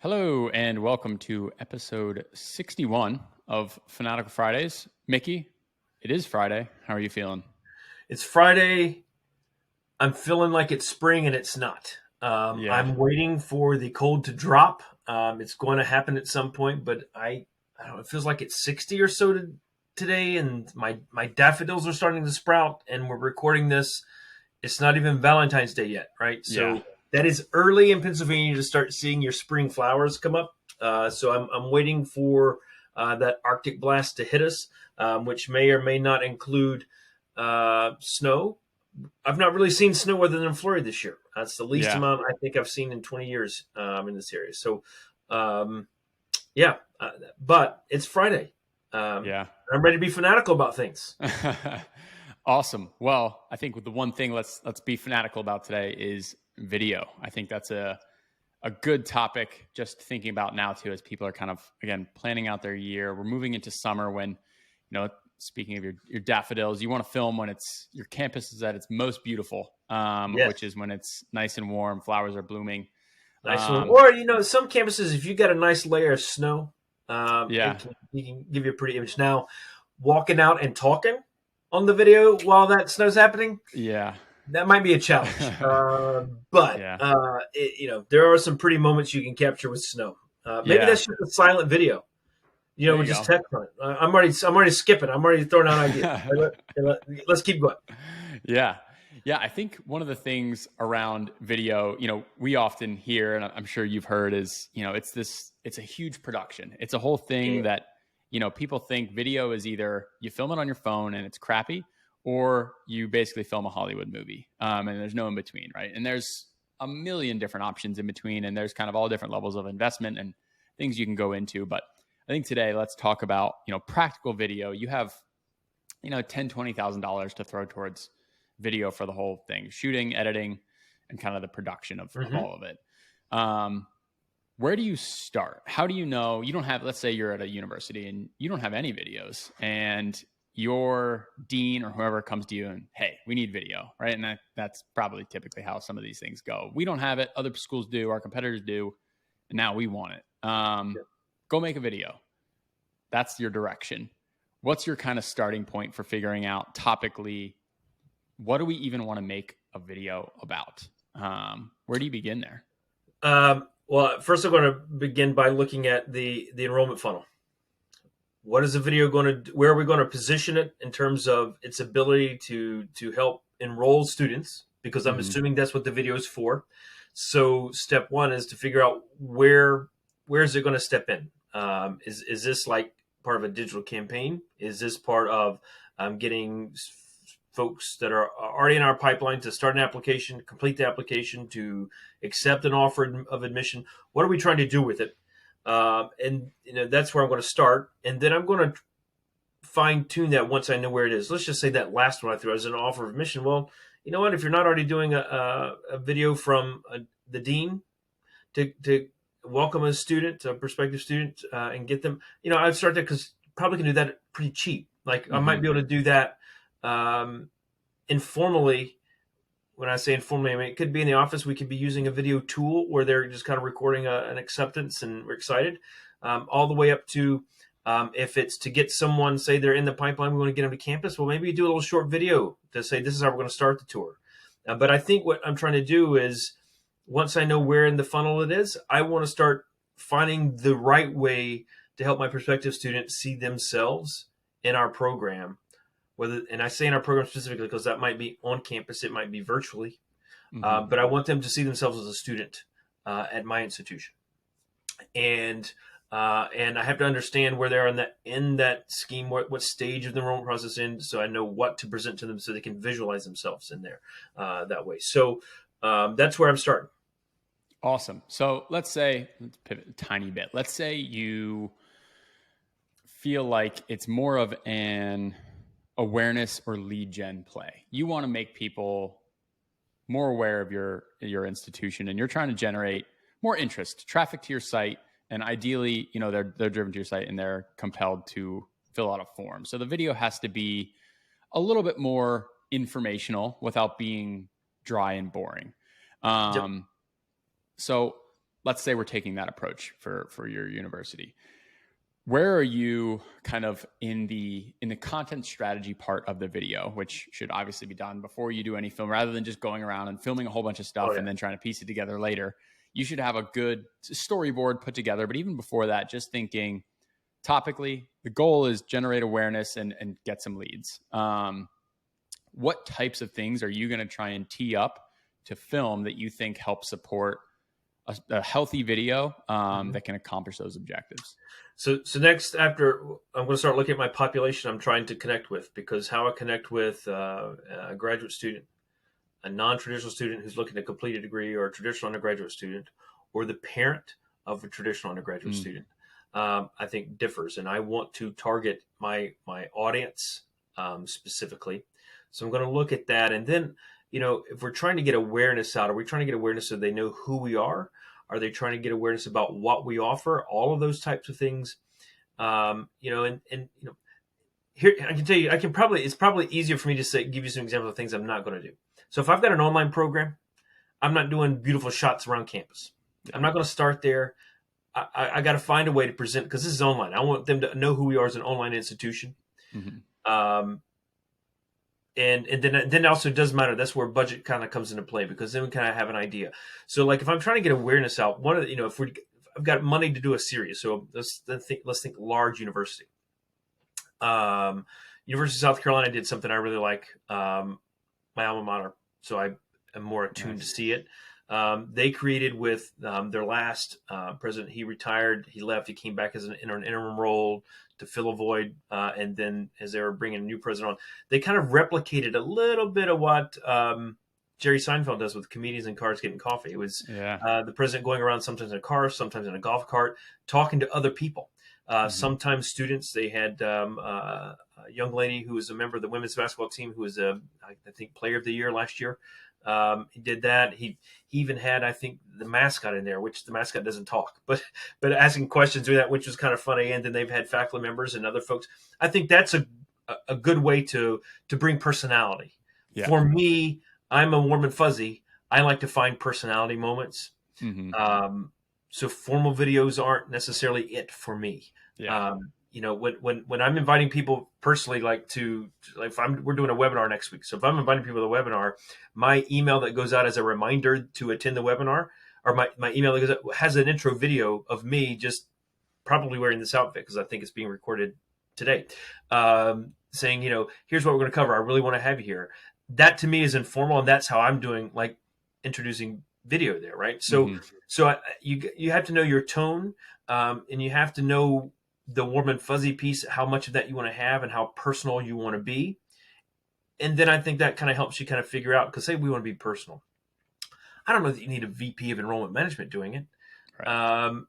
Hello, and welcome to episode 61 of Fanatical Fridays. Mickey, it is Friday. How are you feeling? It's Friday. I'm feeling like it's spring and it's not. Yeah, I'm waiting for the cold to drop. It's going to happen at some point, but I don't know, it feels like it's 60 or so today, and my daffodils are starting to sprout, and we're recording this. It's not even Valentine's Day yet, right? yeah, So that is early in Pennsylvania to start seeing your spring flowers come up. So I'm waiting for that Arctic blast to hit us, which may or may not include snow. I've not really seen snow other than in Florida this year. That's the least yeah, amount I think I've seen in 20 years in this area. So, um, yeah, but it's Friday. yeah. I'm ready to be fanatical about things. Awesome. Well, I think with the one thing let's be fanatical about today is video. I think that's a good topic just thinking about now too, as people are kind of again planning out their year. We're moving into summer when, speaking of your daffodils, you want to film when it's your campus is at its most beautiful, which Yes, is when it's nice and warm, flowers are blooming. nice one. Um, Or some campuses, if you got a nice layer of snow, yeah, it can give you a pretty image. Now, walking out and talking on the video while that snow's happening, yeah, that might be a challenge, but yeah, there are some pretty moments you can capture with snow. Maybe yeah. that's just a silent video. There We're you just go. text on it. I'm already skipping. I'm already throwing out ideas. Let's keep going. Yeah. Yeah. I think one of the things around video, we often hear, and I'm sure you've heard is, it's a huge production. It's a whole thing Yeah. that, people think video is either you film it on your phone and it's crappy, or you basically film a Hollywood movie. And there's no in between, right? And there's a million different options in between, and there's kind of all different levels of investment and things you can go into. But I think today let's talk about, practical video. You have, $10,000, $20,000 to throw towards video for the whole thing, shooting, editing, and kind of the production of Hmm. all of it. Um, where do you start? How do you know you don't have, let's say you're at a university and you don't have any videos, and your dean or whoever comes to you and, hey, we need video, right? And that's probably typically how some of these things go. We don't have it. Other schools do. Our competitors do. And now we want it. Go make a video. That's your direction. What's your kind of starting point for figuring out topically, what do we even want to make a video about? Where do you begin there? Well, first I'm going to begin by looking at the enrollment funnel. What is the video going to? Where are we going to position it in terms of its ability to help enroll students? Because I'm Mm-hmm. assuming that's what the video is for. So step one is to figure out where is it going to step in. Is this like part of a digital campaign? Is this part of getting folks that are already in our pipeline to start an application, complete the application, to accept an offer of admission? What are we trying to do with it? And that's where I'm going to start, and then I'm going to fine tune that once I know where it is. Let's just say that last one I threw as an offer of admission. Well, you know what? If you're not already doing a video from the dean to welcome a student, a prospective student, and get them, I'd start that because probably can do that pretty cheap. Like I Mm-hmm. might be able to do that informally. When I say informally, I mean it could be in the office. We could be using a video tool where they're just kind of recording an acceptance, and we're excited. All the way up to if it's to get someone, say they're in the pipeline, we want to get them to campus. Well, maybe you do a little short video to say this is how we're going to start the tour. But I think what I'm trying to do is once I know where in the funnel it is, I want to start finding the right way to help my prospective students see themselves in our program. And I say in our program specifically because that might be on campus, it might be virtually, Mm-hmm. but I want them to see themselves as a student at my institution, and and I have to understand where they're in that scheme, what stage of the enrollment process in, so I know what to present to them, so they can visualize themselves in there that way. So that's where I'm starting. Awesome. So let's pivot a tiny bit. Let's say you feel like it's more of an awareness or lead gen play. You want to make people more aware of your institution, and you're trying to generate more interest, traffic to your site, and ideally, they're driven to your site and they're compelled to fill out a form. So the video has to be a little bit more informational without being dry and boring. Yep. So let's say we're taking that approach for your university. Where are you kind of in the content strategy part of the video, which should obviously be done before you do any film, rather than just going around and filming a whole bunch of stuff and then trying to piece it together later? You should have a good storyboard put together. But even before that, just thinking topically, the goal is generate awareness and get some leads. What types of things are you going to try and tee up to film that you think help support a healthy video that can accomplish those objectives? So next, after I'm going to start looking at my population I'm trying to connect with, because how I connect with a graduate student, a non-traditional student who's looking to complete a degree, or a traditional undergraduate student, or the parent of a traditional undergraduate student, I think differs. And I want to target my audience specifically. So I'm going to look at that. And then, if we're trying to get awareness out, are we trying to get awareness so they know who we are? Are they trying to get awareness about what we offer? All of those types of things. Here I can tell you, it's probably easier for me to give you some examples of things I'm not going to do. So if I've got an online program, I'm not doing beautiful shots around campus. I'm not going to start there. I got to find a way to present, because this is online. I want them to know who we are as an online institution. And then also it does matter. That's where budget kind of comes into play, because then we kind of have an idea. So like if I'm trying to get awareness out, one of the, if I've got money to do a series, so let's think large university. University of South Carolina did something I really like. My alma mater, so I am more attuned to see it. They created with their last president. He retired, he left, he came back as an interim role to fill a void, and then as they were bringing a new president on, they kind of replicated a little bit of what Jerry Seinfeld does with comedians in cars getting coffee. It was the president going around sometimes in a car, sometimes in a golf cart, talking to other people. Sometimes students. They had a young lady who was a member of the women's basketball team who was I think player of the year last year. He did that. He even had, I think, the mascot in there, which the mascot doesn't talk, but asking questions with that, which was kind of funny. And then they've had faculty members and other folks. I think that's a good way to bring personality. Yeah. For me, I'm a warm and fuzzy. I like to find personality moments. So formal videos aren't necessarily it for me. Yeah. When I'm inviting people personally, we're doing a webinar next week. So if I'm inviting people to the webinar, my email that goes out as a reminder to attend the webinar, or my email that goes out, has an intro video of me just probably wearing this outfit, because I think it's being recorded today, saying, here's what we're going to cover. I really want to have you here. That to me is informal, and that's how I'm doing, like introducing video there, right? So you have to know your tone, and you have to know the warm and fuzzy piece, how much of that you want to have and how personal you want to be. And then I think that kind of helps you kind of figure out, because say we want to be personal. I don't know that you need a VP of enrollment management doing it. Right.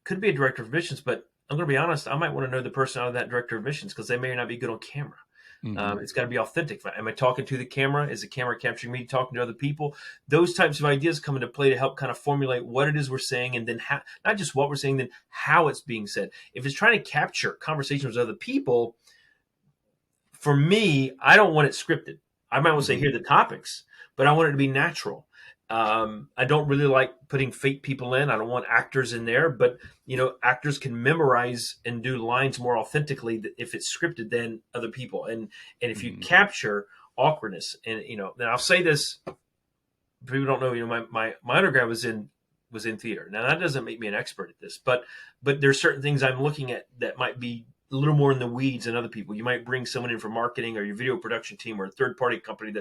Could be a director of admissions, but I'm going to be honest, I might want to know the person out of that director of admissions, because they may not be good on camera. It's got to be authentic. Am I talking to the camera? Is the camera capturing me talking to other people? Those types of ideas come into play to help kind of formulate what it is we're saying, and then not just what we're saying, then how it's being said. If it's trying to capture conversations with other people, for me, I don't want it scripted. I might want to say, here are the topics, but I want it to be natural. I don't really like putting fake people in. I don't want actors in there, but actors can memorize and do lines more authentically if it's scripted than other people. And if you capture awkwardness, and then I'll say this, people don't know, my undergrad was in theater. Now that doesn't make me an expert at this, but there's certain things I'm looking at that might be a little more in the weeds than other people. You might bring someone in from marketing or your video production team or a third-party company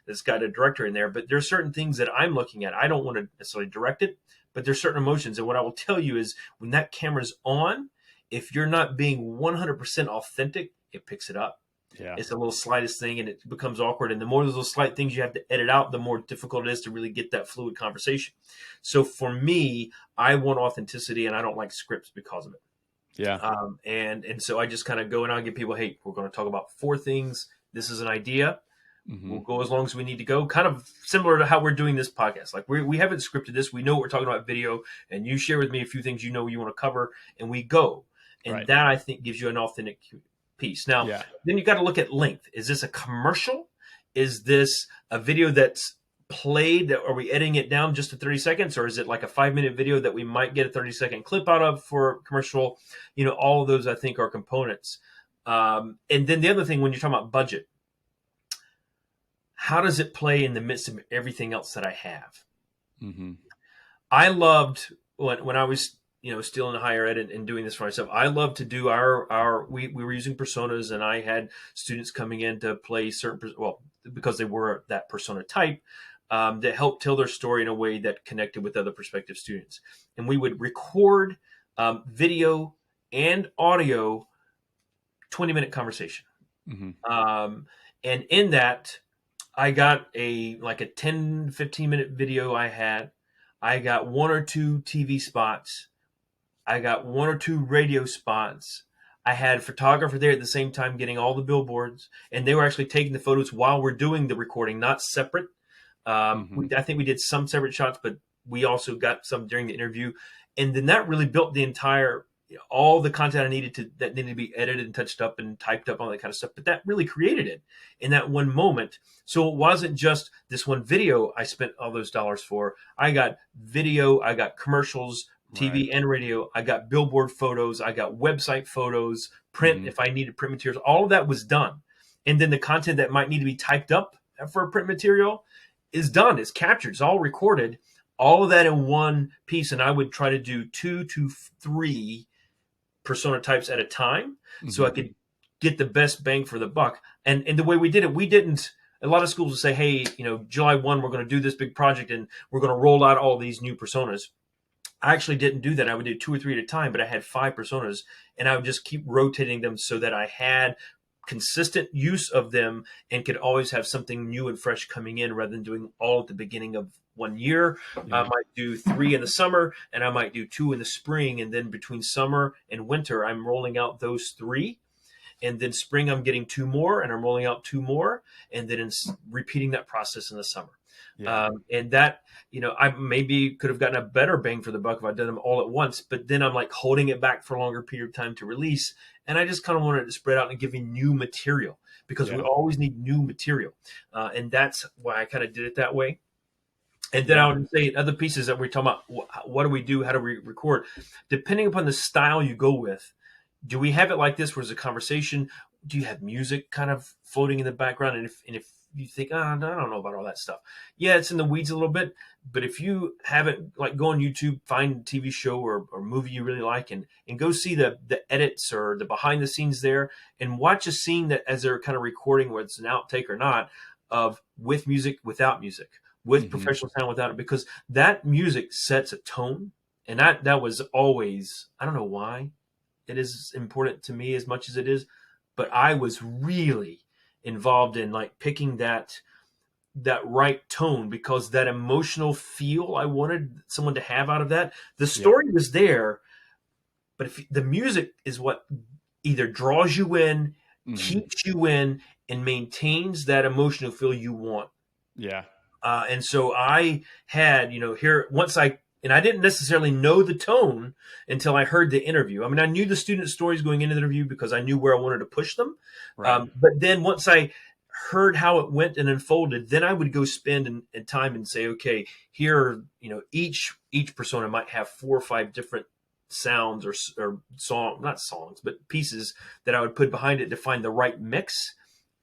that's got a director in there. But there's certain things that I'm looking at. I don't want to necessarily direct it, but there's certain emotions. And what I will tell you is, when that camera's on, if you're not being 100% authentic, it picks it up. Yeah. It's the little slightest thing, and it becomes awkward. And the more of those slight things you have to edit out, the more difficult it is to really get that fluid conversation. So for me, I want authenticity, and I don't like scripts because of it. Yeah. And so I just kind of go and I'll give people, hey, we're going to talk about 4 things. This is an idea. We'll go as long as we need to go. Kind of similar to how we're doing this podcast. Like we haven't scripted this. We know we're talking about video, and you share with me a few things you want to cover, and we go. And that, I think, gives you an authentic piece. Now, then you got to look at length. Is this a commercial? Is this a video that's played? Are we editing it down just to 30 seconds, or is it like a 5-minute video that we might get a 30-second clip out of for commercial? All of those I think are components. And then the other thing, when you're talking about budget, how does it play in the midst of everything else that I have? Mm-hmm. I loved when I was still in higher ed and doing this for myself. I love to do we were using personas, and I had students coming in to play because they were that persona type, that helped tell their story in a way that connected with other prospective students. And we would record video and audio 20-minute conversation. Mm-hmm. And in that, I got a 10, 15-minute video. I got 1 or 2 TV spots. I got 1 or 2 radio spots. I had a photographer there at the same time getting all the billboards, and they were actually taking the photos while we're doing the recording, not separate. I think we did some separate shots, but we also got some during the interview. And then that really built all the content I needed that needed to be edited and touched up and typed up, all that kind of stuff. But that really created it in that one moment. So it wasn't just this one video I spent all those dollars for. I got video, I got commercials, TV and radio. I got billboard photos. I got website photos, print if I needed print materials. All of that was done. And then the content that might need to be typed up for a print material is done. It's captured. It's all recorded. All of that in one piece. And I would try to do 2 to 3 persona types at a time, so I could get the best bang for the buck. And the way we did it, we didn't. A lot of schools would say, hey, July 1, we're going to do this big project and we're going to roll out all these new personas. I actually didn't do that. I would do 2 or 3 at a time, but I had 5 personas, and I would just keep rotating them so that I had consistent use of them and could always have something new and fresh coming in rather than doing all at the beginning of one year. I might do 3 in the summer, and I might do 2 in the spring. And then between summer and winter, I'm rolling out those 3. And then spring, I'm getting 2 more, and I'm rolling out 2 more. And then repeating that process in the summer. Yeah. And that, I maybe could have gotten a better bang for the buck if I'd done them all at once, but then I'm like holding it back for a longer period of time to release. And I just kind of wanted to spread out and give you new material, because we always need new material. And that's why I kind of did it that way. And then I would say other pieces that we're talking about, what do we do? How do we record? Depending upon the style you go with, do we have it like this where it's a conversation? Do you have music kind of floating in the background? And if you think, no, I don't know about all that stuff. Yeah, it's in the weeds a little bit. But if you haven't, go on YouTube, find a TV show or movie you really like, and go see the edits or the behind the scenes there, and watch a scene that as they're kind of recording, whether it's an outtake or not, of with music, without music, with professional sound, without it, because that music sets a tone. And that was always, I don't know why it is important to me as much as it is, but I was really involved in picking that right tone, because that emotional feel I wanted someone to have out of that. The story was there, but if the music is what either draws you in, keeps you in, and maintains that emotional feel you want. Yeah. And so I had, I didn't necessarily know the tone until I heard the interview. I mean, I knew the student stories going into the interview because I knew where I wanted to push them. Right. But then once I heard how it went and unfolded, then I would go spend time and say, okay, here, each persona might have 4 or 5 different sounds or not songs, but pieces that I would put behind it to find the right mix.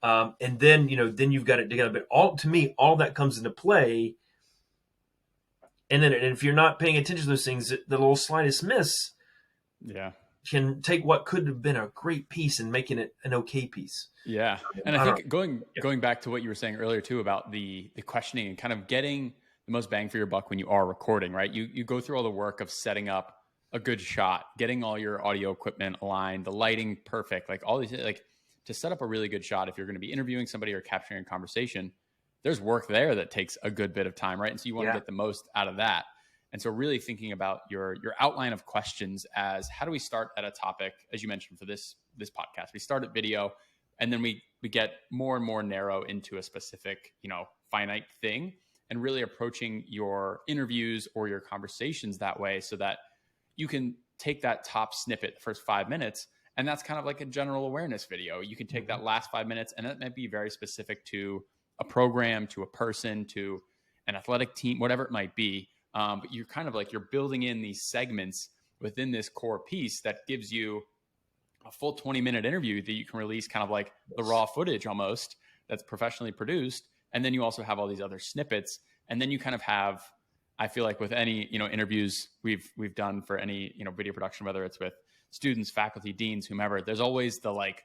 And then, then you've got it together. But to me, all that comes into play. And then if you're not paying attention to those things, the little slightest miss can take what could have been a great piece and making it an okay piece. Yeah. And I think going back to what you were saying earlier too, about the questioning and kind of getting the most bang for your buck when you are recording, right? You go through all the work of setting up a good shot, getting all your audio equipment aligned, the lighting perfect, all these, to set up a really good shot. If you're going to be interviewing somebody or capturing a conversation, there's work there that takes a good bit of time, right? And so you want to get the most out of that. And so really thinking about your outline of questions as, how do we start at a topic, as you mentioned for this podcast, we start at video, and then we get more and more narrow into a specific, finite thing, and really approaching your interviews or your conversations that way, so that you can take that top snippet, the first 5 minutes, and that's kind of like a general awareness video. You can take that last 5 minutes, and that might be very specific to a program, to a person, an athletic team, whatever it might be. But you're kind of like, you're building in these segments within this core piece that gives you a full 20-minute interview that you can release, kind of like the raw footage almost, that's professionally produced. And then you also have all these other snippets. And then you kind of have, I feel like with any, interviews we've done for any, video production, whether it's with students, faculty, deans, whomever, there's always the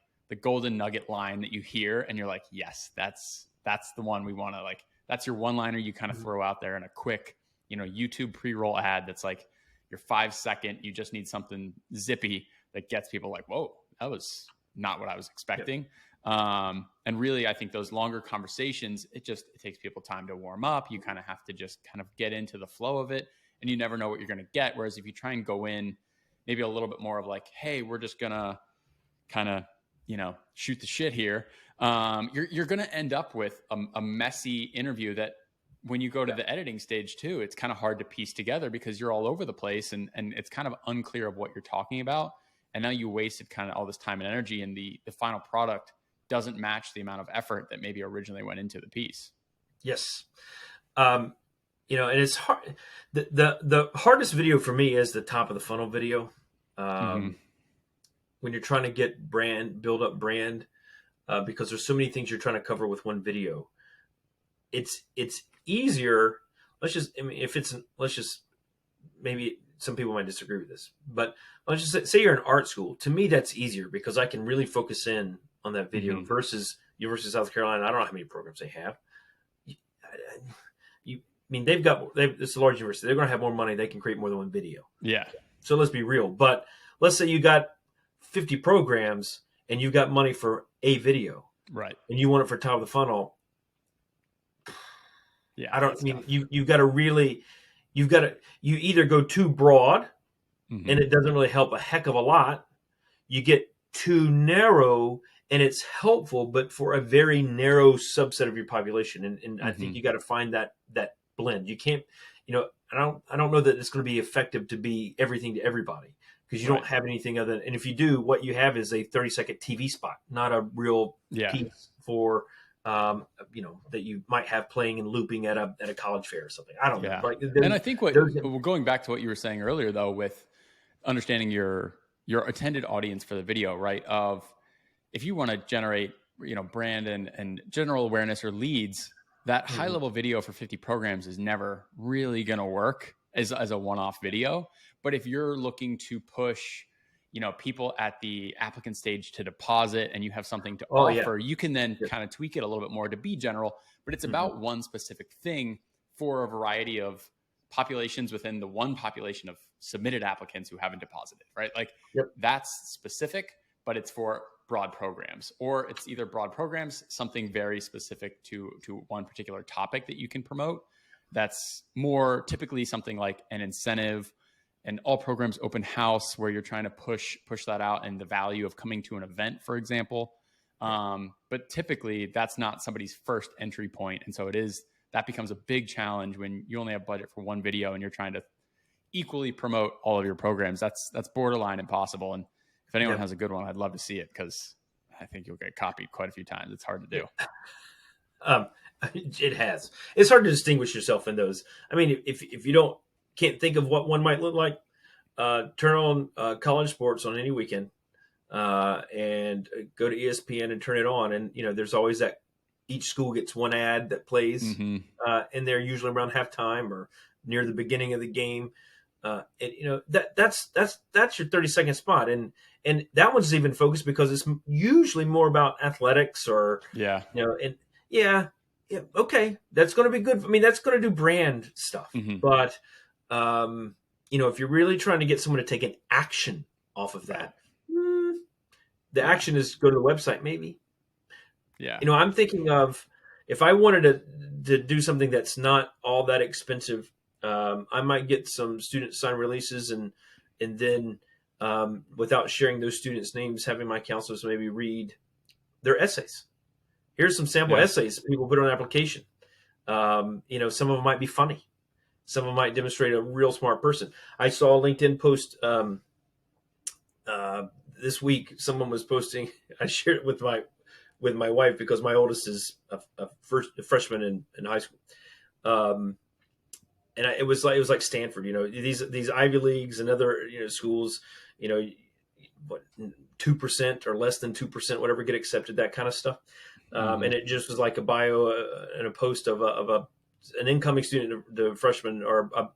golden nugget line that you hear and you're like, yes, that's the one we want to, like, that's your one liner you kind of throw out there in a quick, YouTube pre-roll ad. That's like your 5-second, you just need something zippy that gets people like, whoa, that was not what I was expecting. And really, I think those longer conversations, it takes people time to warm up. You kind of have to just kind of get into the flow of it, and you never know what you're going to get. Whereas if you try and go in maybe a little bit more of like, hey, we're just going to kind of, shoot the shit here. You're going to end up with a messy interview that when you go to the editing stage too, it's kind of hard to piece together because you're all over the place and it's kind of unclear of what you're talking about. And now you wasted kind of all this time and energy, and the final product doesn't match the amount of effort that maybe originally went into the piece. Yes. And it's hard. The hardest video for me is the top of the funnel video. When you're trying to get build up brand, because there's so many things you're trying to cover with one video. It's easier. Maybe some people might disagree with this, but let's just say you're in art school. To me, that's easier because I can really focus in on that video versus University of South Carolina. I don't know how many programs they have. It's a large university. They're going to have more money. They can create more than one video. Yeah. So let's be real. But let's say you got 50 programs and you've got money for a video. Right. And you want it for top of the funnel. Yeah. You either go too broad and it doesn't really help a heck of a lot. You get too narrow and it's helpful, but for a very narrow subset of your population. And I think you got to find that blend. You can't, I don't know that it's going to be effective to be everything to everybody because you don't have anything other than, and if you do, what you have is a 30-second TV spot, not a real piece for, that you might have playing and looping at a college fair or something. I don't know. Like, and I think going back to what you were saying earlier, though, with understanding your attended audience for the video, right? Of if you want to generate, brand and general awareness or leads, that high level video for 50 programs is never really going to work as a one-off video. But if you're looking to push, people at the applicant stage to deposit and you have something to offer, you can then kind of tweak it a little bit more to be general, but it's about one specific thing for a variety of populations within the one population of submitted applicants who haven't deposited, right? Like that's specific, but it's for broad programs, or it's either broad programs, something very specific to one particular topic that you can promote. That's more typically something like an incentive, an all programs open house where you're trying to push that out and the value of coming to an event, for example. But typically that's not somebody's first entry point. And so that becomes a big challenge when you only have budget for one video and you're trying to equally promote all of your programs. That's borderline impossible. And if anyone has a good one, I'd love to see it because I think you'll get copied quite a few times. It's hard to do. It has. It's hard to distinguish yourself in those. I mean, if you can't think of what one might look like, turn on college sports on any weekend and go to ESPN and turn it on. And, there's always that each school gets one ad that plays and they're usually around halftime or near the beginning of the game. That's your 30-second spot. And that one's even focused because it's usually more about athletics or, okay, that's going to be good. I mean, that's going to do brand stuff, but, if you're really trying to get someone to take an action off of that, the action is go to the website, maybe. Yeah. I'm thinking of if I wanted to do something that's not all that expensive, I might get some student signed releases and then without sharing those students' names, having my counselors maybe read their essays. Here's some sample essays people put on an application. Some of them might be funny. Some of them might demonstrate a real smart person. I saw a LinkedIn post this week. Someone was posting. I shared it with my wife because my oldest is a freshman in high school. And it was like Stanford, these Ivy Leagues and other schools, what 2% or less than 2%, whatever, get accepted, that kind of stuff. And it just was like a bio and a post of an incoming student, the freshman, or a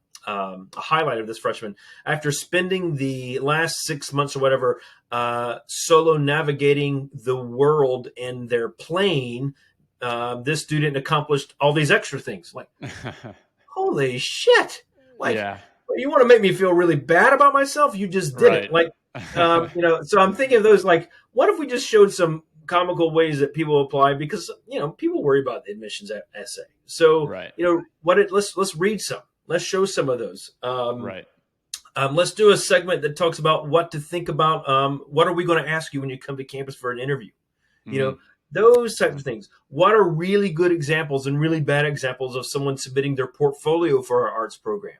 highlight of this freshman after spending the last 6 months or whatever solo navigating the world in their plane. This student accomplished all these extra things. Like, holy shit! Like, you want to make me feel really bad about myself? You just did it. Like, so I'm thinking of those. Like, what if we just showed some comical ways that people apply? Because people worry about the admissions essay. So let's read some. Let's show some of those. Let's do a segment that talks about what to think about. What are we going to ask you when you come to campus for an interview? Those types of things. What are really good examples and really bad examples of someone submitting their portfolio for our arts program?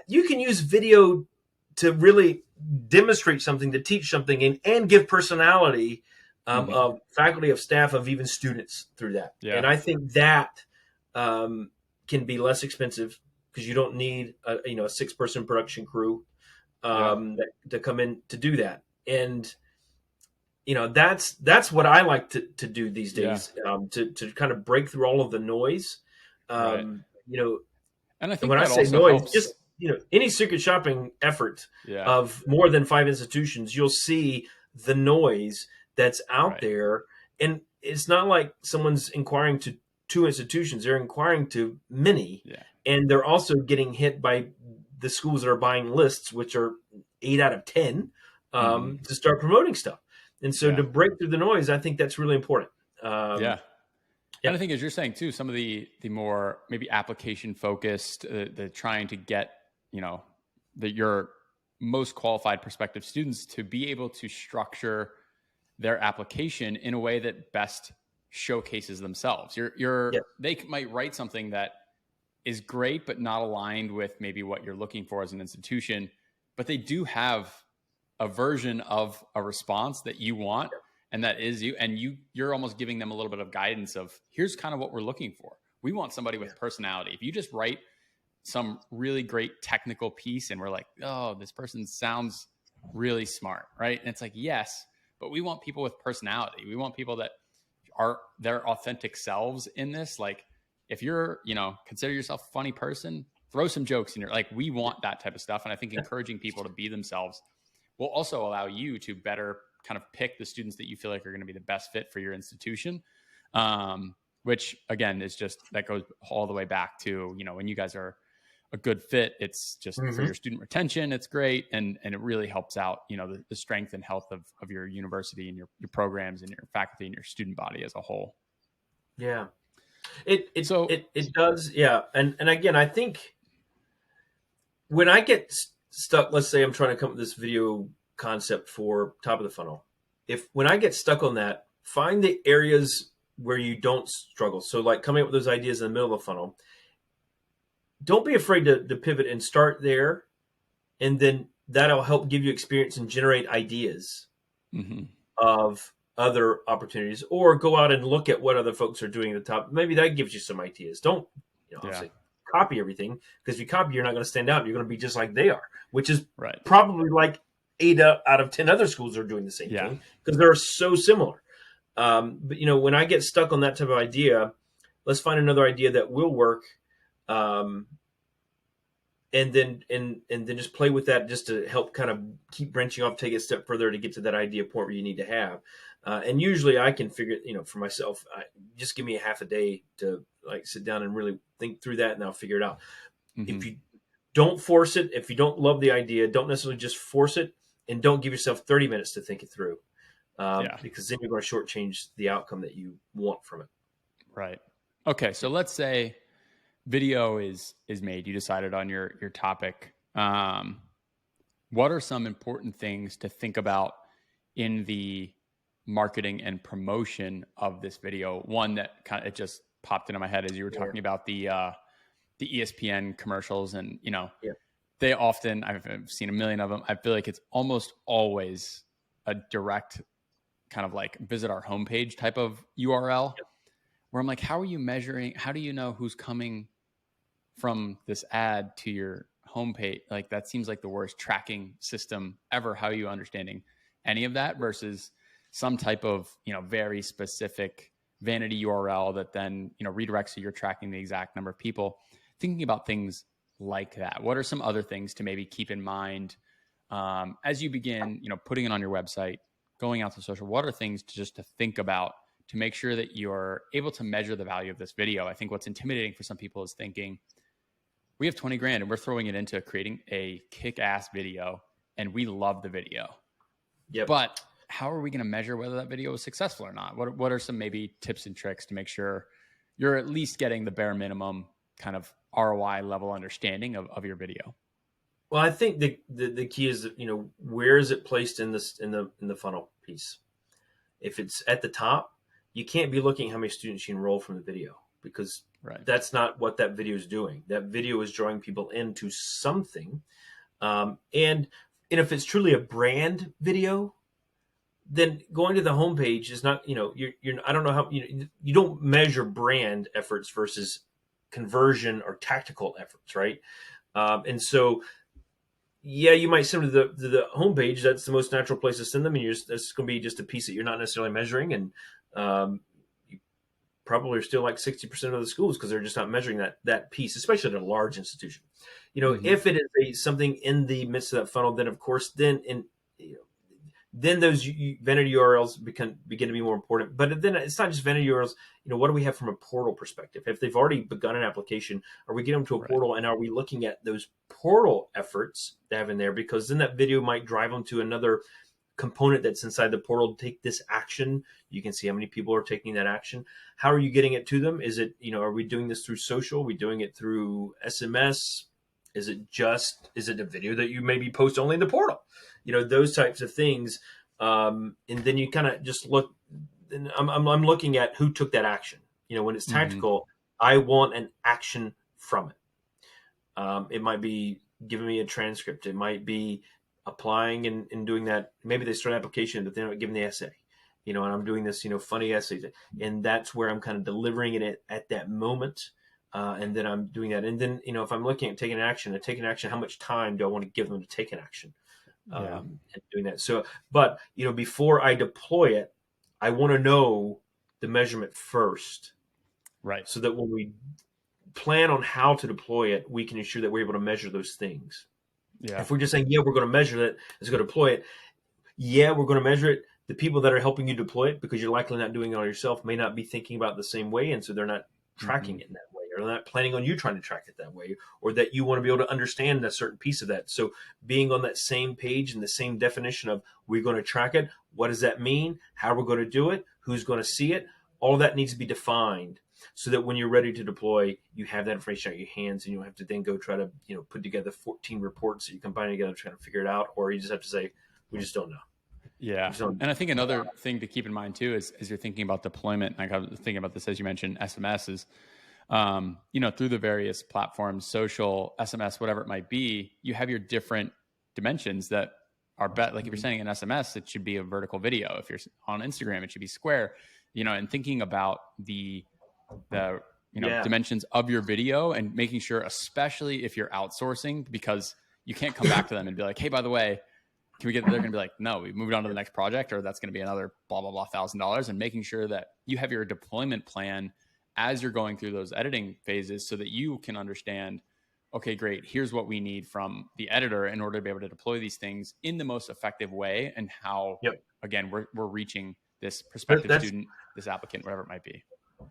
You can use video to really demonstrate something, to teach something, and give personality of faculty, of staff, of even students through that. And I think that can be less expensive because you don't need a 6-person production crew to come in to do that. And that's what I like to do these days, to kind of break through all of the noise. And I think when I say noise, helps. Just any secret shopping effort of more than 5 institutions, you'll see the noise that's out there. And it's not like someone's inquiring to 2 institutions; they're inquiring to many, and they're also getting hit by the schools that are buying lists, which are 8 out of 10, to start promoting stuff. And so to break through the noise, I think that's really important. And I think, as you're saying too, some of the more maybe application focused, the trying to get, your most qualified prospective students to be able to structure their application in a way that best showcases themselves. They might write something that is great, but not aligned with maybe what you're looking for as an institution, but they do have a version of a response that you want, and that is you, and you're almost giving them a little bit of guidance of, here's kind of what we're looking for. We want somebody with personality. If you just write some really great technical piece and we're like, oh, this person sounds really smart, right? And it's like, yes, but we want people with personality. We want people that are their authentic selves in this. Like, if you're, consider yourself a funny person, throw some jokes in your, like, we want that type of stuff. And I think encouraging people to be themselves will also allow you to better kind of pick the students that you feel like are going to be the best fit for your institution. Which again is just, that goes all the way back to, when you guys are a good fit, it's just for your student retention, it's great. And it really helps out, the strength and health of your university and your programs and your faculty and your student body as a whole. Yeah, it does. Yeah. And again, I think when I get stuck, let's say I'm trying to come up with this video concept for top of the funnel. When I get stuck on that, find the areas where you don't struggle. So like coming up with those ideas in the middle of the funnel, don't be afraid to pivot and start there. And then that'll help give you experience and generate ideas of other opportunities, or go out and look at what other folks are doing at the top. Maybe that gives you some ideas. Don't, obviously copy everything, because if you copy, you're not going to stand out. You're going to be just like they are, which is probably like 8 out of 10 other schools are doing the same thing, because they're so similar. But when I get stuck on that type of idea, let's find another idea that will work, and then just play with that, just to help kind of keep branching off, take it a step further to get to that idea point where you need to have. And usually I can figure, for myself, just give me a half a day to like sit down and really think through that, and I'll figure it out. If you don't force it, if you don't love the idea, don't necessarily just force it, and don't give yourself 30 minutes to think it through, because then you're going to shortchange the outcome that you want from it. Right. Okay. So let's say video is made. You decided on your topic. What are some important things to think about in the marketing and promotion of this video? One that it just popped into my head as you were talking about the ESPN commercials, and they often, I've seen a million of them. I feel like it's almost always a direct kind of like visit our homepage type of URL. where I'm like, how are you measuring? How do you know who's coming from this ad to your homepage? Like, that seems like the worst tracking system ever. How are you understanding any of that versus some type of, very specific vanity URL that then, redirects so you're tracking the exact number of people? Thinking about things like that, what are some other things to maybe keep in mind as you begin, putting it on your website, going out to social? What are things to think about to make sure that you're able to measure the value of this video? I think what's intimidating for some people is thinking, we have 20 grand and we're throwing it into creating a kick-ass video and we love the video. Yep. But how are we going to measure whether that video is successful or not? What are some maybe tips and tricks to make sure you're at least getting the bare minimum kind of ROI level understanding of your video? Well, I think the key is, where is it placed in the funnel piece? If it's at the top, you can't be looking at how many students you enroll from the video, because that's not what that video is doing. That video is drawing people into something. And if it's truly a brand video, then going to the homepage is not, I don't know how, you don't measure brand efforts versus conversion or tactical efforts, right? And so, yeah, you might send them to the homepage. That's the most natural place to send them, and that's going to be just a piece that you're not necessarily measuring. And you probably are still like 60% of the schools, because they're just not measuring that piece, especially at a large institution. If it is something in the midst of that funnel, then of course, then those vanity URLs begin to be more important. But then it's not just vanity URLs. What do we have from a portal perspective? If they've already begun an application, are we getting them to a portal, and are we looking at those portal efforts they have in there? Because then that video might drive them to another component that's inside the portal to take this action. You can see how many people are taking that action. How are you getting it to them? Is it, are we doing this through social? Are we doing it through SMS? Is it a video that you maybe post only in the portal? Those types of things. And then you kind of just look, and I'm looking at who took that action. When it's tactical, I want an action from it. It might be giving me a transcript. It might be applying and doing that. Maybe they start an application, but they're not giving the essay. And I'm doing this, funny essays. And that's where I'm kind of delivering it at that moment. And then I'm doing that. And then, if I'm looking at taking action, how much time do I want to give them to take an action? And doing that. So, but, before I deploy it, I want to know the measurement first. Right. So that when we plan on how to deploy it, we can ensure that we're able to measure those things. Yeah. If we're just saying, we're going to measure it, let's go deploy it. Yeah, we're going to measure it. The people that are helping you deploy it, because you're likely not doing it all yourself, may not be thinking about it the same way. And so they're not tracking it in that way, or they're not planning on you trying to track it that way, or that you want to be able to understand a certain piece of that. So being on that same page and the same definition of, we're going to track it. What does that mean? How we're going to do it? Who's going to see it? All of that needs to be defined, so that when you're ready to deploy, you have that information out of your hands, and you don't have to then go try to, put together 14 reports that you combine together trying to figure it out, or you just have to say, we just don't know. Yeah. And I think another thing to keep in mind too is, as you're thinking about deployment, like I was thinking about this as you mentioned, SMS is, through the various platforms, social, SMS, whatever it might be, you have your different dimensions that are like if you're sending an SMS, it should be a vertical video. If you're on Instagram, it should be square, and thinking about the dimensions of your video, and making sure, especially if you're outsourcing, because you can't come back to them and be like, hey, by the way, can we get, they're going to be like, no, we moved on to the next project, or that's going to be another blah, blah, blah, $1,000. And making sure that you have your deployment plan as you're going through those editing phases, so that you can understand, okay, great, here's what we need from the editor in order to be able to deploy these things in the most effective way, and how, again, we're reaching this prospective student, this applicant, whatever it might be.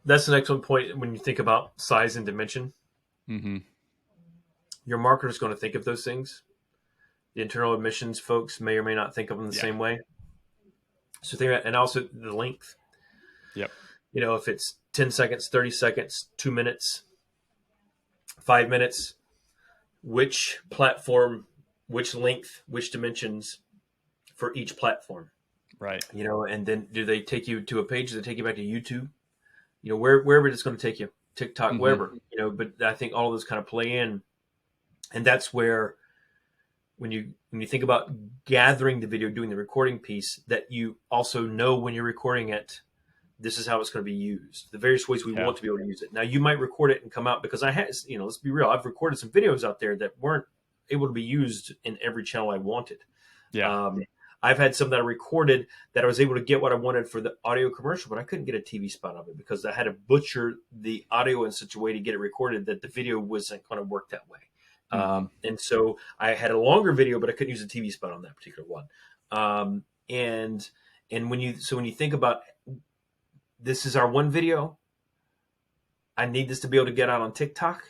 That's an excellent point when you think about size and dimension. Your marketer is going to think of those things. The internal admissions folks may or may not think of them the same way. So think about, and also the length. Yep. If it's 10 seconds, 30 seconds, 2 minutes, 5 minutes, which platform, which length, which dimensions for each platform. Right. And then do they take you to a page? Do they take you back to YouTube? Wherever it's going to take you, TikTok, wherever, but I think all of those kind of play in. And that's where, when you think about gathering the video, doing the recording piece, that you also know when you're recording it, this is how it's going to be used, the various ways we Yeah. want to be able to use it. Now, you might record it and come out, because I had, let's be real, I've recorded some videos out there that weren't able to be used in every channel I wanted. Yeah. I've had some that I recorded that I was able to get what I wanted for the audio commercial, but I couldn't get a TV spot of it because I had to butcher the audio in such a way to get it recorded that the video wasn't going to work that way. And so I had a longer video, but I couldn't use a TV spot on that particular one. And when you think about, this is our one video, I need this to be able to get out on TikTok.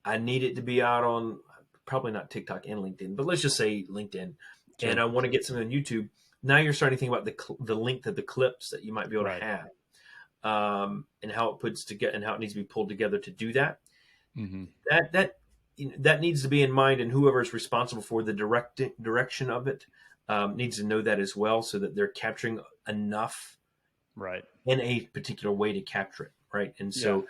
I need it to be out on, probably not TikTok and LinkedIn, but let's just say LinkedIn. Sure. And I want to get something on YouTube. Now you're starting to think about the length of the clips that you might be able to have, and how it puts together and how it needs to be pulled together to do that. That needs to be in mind, and whoever is responsible for the direction of it needs to know that as well, so that they're capturing enough, right, in a particular way to capture it, right? And so,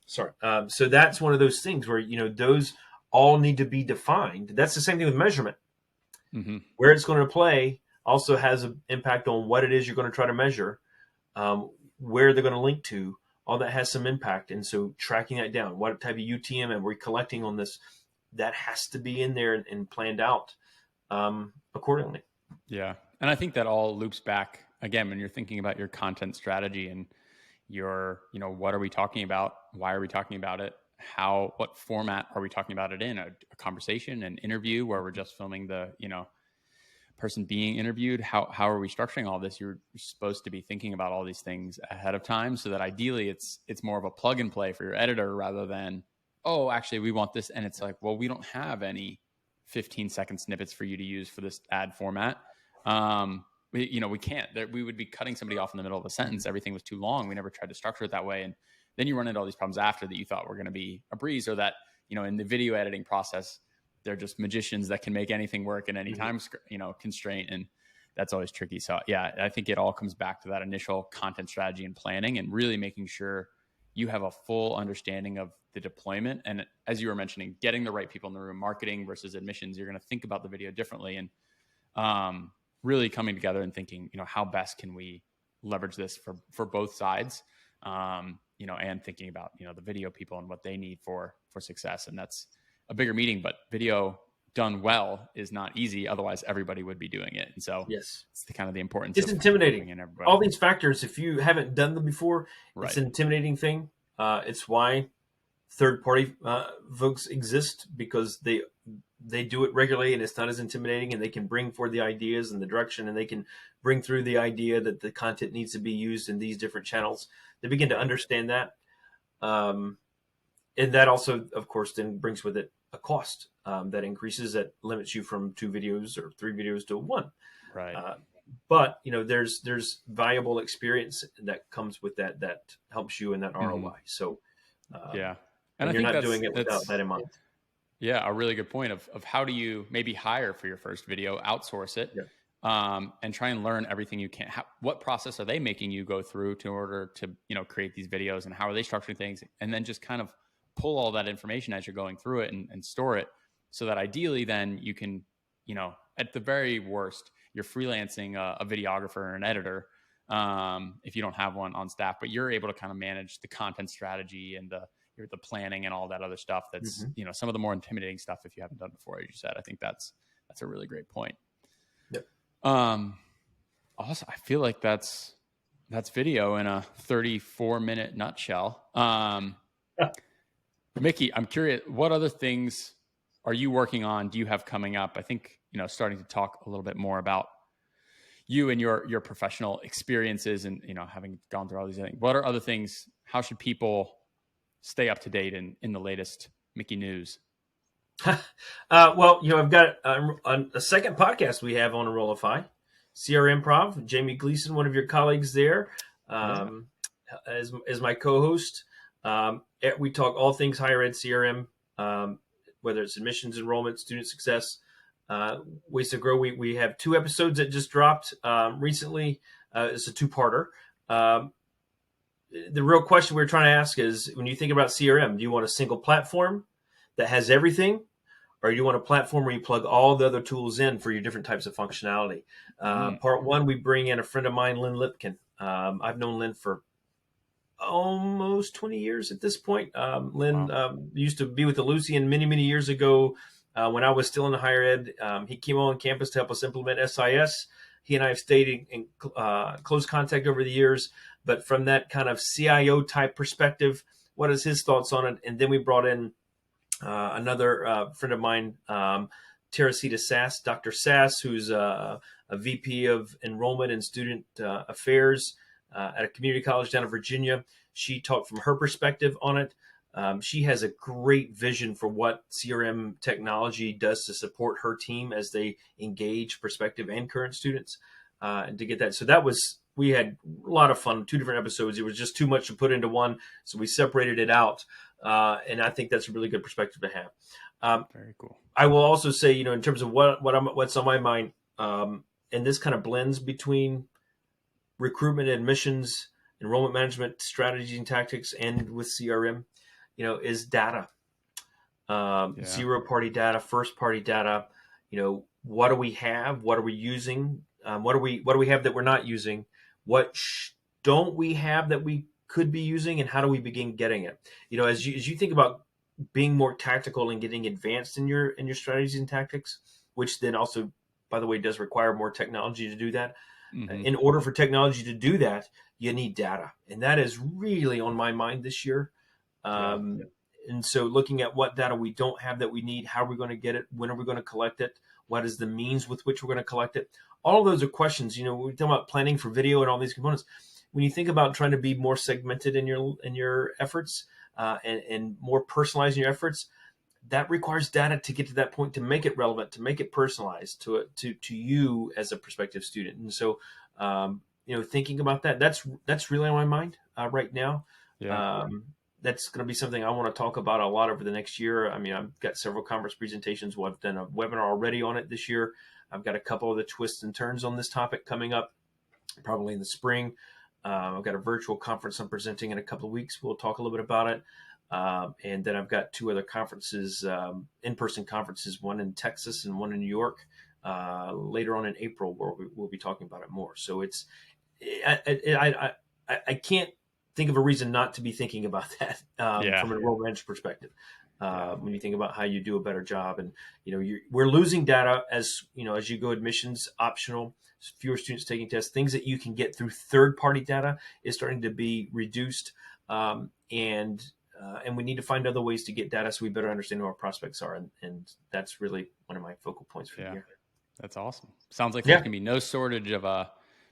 so that's one of those things where those all need to be defined. That's the same thing with measurement. Where it's going to play also has an impact on what it is you're going to try to measure, where they're going to link to. All that has some impact. And so tracking that down, what type of UTM are we collecting on this, that has to be in there and planned out accordingly. Yeah. And I think that all loops back again, when you're thinking about your content strategy and your, what are we talking about? Why are we talking about it? What format are we talking about it in? A conversation, an interview where we're just filming the, person being interviewed? How are we structuring all this? You're supposed to be thinking about all these things ahead of time, so that ideally it's more of a plug and play for your editor, rather than, oh, actually we want this. And it's like, well, we don't have any 15-second snippets for you to use for this ad format. We can't. We would be cutting somebody off in the middle of a sentence. Everything was too long. We never tried to structure it that way. And then you run into all these problems after that you thought were going to be a breeze, or that, in the video editing process, they're just magicians that can make anything work in any time, constraint. And that's always tricky. So yeah, I think it all comes back to that initial content strategy and planning, and really making sure you have a full understanding of the deployment. And as you were mentioning, getting the right people in the room, marketing versus admissions, you're going to think about the video differently, and really coming together and thinking, how best can we leverage this for both sides, and thinking about, the video people and what they need for success. And that's a bigger meeting, but video done well is not easy. Otherwise everybody would be doing it. And so yes, it's the importance. It's intimidating. All these factors, if you haven't done them before, it's an intimidating thing. It's why third-party folks exist, because they do it regularly, and it's not as intimidating, and they can bring forward the ideas and the direction, and they can bring through the idea that the content needs to be used in these different channels. They begin to understand that. And that also, of course, then brings with it a cost that increases, that limits you from 2 videos or 3 videos to 1. Right. But there's valuable experience that comes with that helps you in that ROI. So yeah, and I you're not doing it without that in mind. Yeah, a really good point of how do you maybe hire for your first video, outsource it, and try and learn everything you can. What process are they making you go through in order to create these videos, and how are they structuring things, and then just kind of pull all that information as you're going through it and store it, so that ideally then you can, at the very worst, you're freelancing a videographer or an editor if you don't have one on staff, but you're able to kind of manage the content strategy and the planning and all that other stuff. That's, some of the more intimidating stuff if you haven't done before, as you said. I think that's a really great point. Yep. Also, I feel like that's video in a 34-minute nutshell. Mickey, I'm curious, what other things are you working on? Do you have coming up? I think, starting to talk a little bit more about you and your professional experiences and, having gone through all these things. What are other things? How should people stay up to date in the latest Mickey news? Well, I've got a second podcast we have on Enrollify, CRM Improv. Jaime Gleason, one of your colleagues there, as my co-host. We talk all things higher ed CRM, whether it's admissions, enrollment, student success, ways to grow. We have 2 episodes that just dropped recently. It's a 2-parter. The real question we're trying to ask is, when you think about CRM, do you want a single platform that has everything, or do you want a platform where you plug all the other tools in for your different types of functionality? Part 1, we bring in a friend of mine, Lynn Lipkin, I've known Lynn for almost 20 years at this point. Lynn used to be with the Lucian many years ago when I was still in higher ed. He came on campus to help us implement SIS. He and I have stayed in close contact over the years. But from that kind of CIO type perspective, what is his thoughts on it? And then we brought in another friend of mine, Teresita Sass, Dr. Sass, who's a VP of Enrollment and Student Affairs at a community college down in Virginia. She talked from her perspective on it. She has a great vision for what CRM technology does to support her team as they engage prospective and current students, and to get that. So we had a lot of fun, 2 different episodes. It was just too much to put into one. So we separated it out. And I think that's a really good perspective to have. Very cool. I will also say, in terms of what's on my mind, and this kind of blends between recruitment, admissions, enrollment management strategies and tactics, and with CRM, is data. Zero party data, first party data. What do we have? What are we using? What do we have that we're not using? What don't we have that we could be using, and how do we begin getting it? As you think about being more tactical and getting advanced in your strategies and tactics, which then also, by the way, does require more technology to do that. Mm-hmm. In order for technology to do that, you need data, and that is really on my mind this year. And so looking at what data we don't have that we need, how are we going to get it? When are we going to collect it? What is the means with which we're going to collect it? All of those are questions. We're talking about planning for video and all these components. When you think about trying to be more segmented in your efforts and more personalized in your efforts, that requires data to get to that point, to make it relevant, to make it personalized to you as a prospective student. And so, thinking about that's really on my mind right now. Yeah. That's going to be something I want to talk about a lot over the next year. I mean, I've got several conference presentations. I've done a webinar already on it this year. I've got a couple of the twists and turns on this topic coming up, probably in the spring. I've got a virtual conference I'm presenting in a couple of weeks. We'll talk a little bit about it. And then I've got 2 other conferences, in-person conferences, one in Texas and one in New York, later on in April, where we'll be talking about it more. So I can't think of a reason not to be thinking about that from an enrollment management perspective. When you think about how you do a better job, and we're losing data as you go admissions optional, fewer students taking tests, things that you can get through third-party data is starting to be reduced, and we need to find other ways to get data so we better understand who our prospects are, and that's really one of my focal points for the year. That's awesome. Sounds like there's going to be no shortage of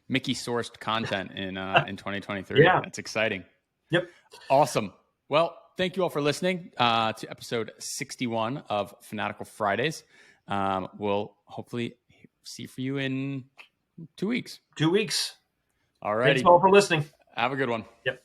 Mickey sourced content in 2023. Yeah. That's exciting. Yep. Awesome. Well, thank you all for listening to episode 61 of Fanatical Fridays. We'll hopefully see for you in 2 weeks. 2 weeks. All righty. Thanks all for listening. Have a good one. Yep.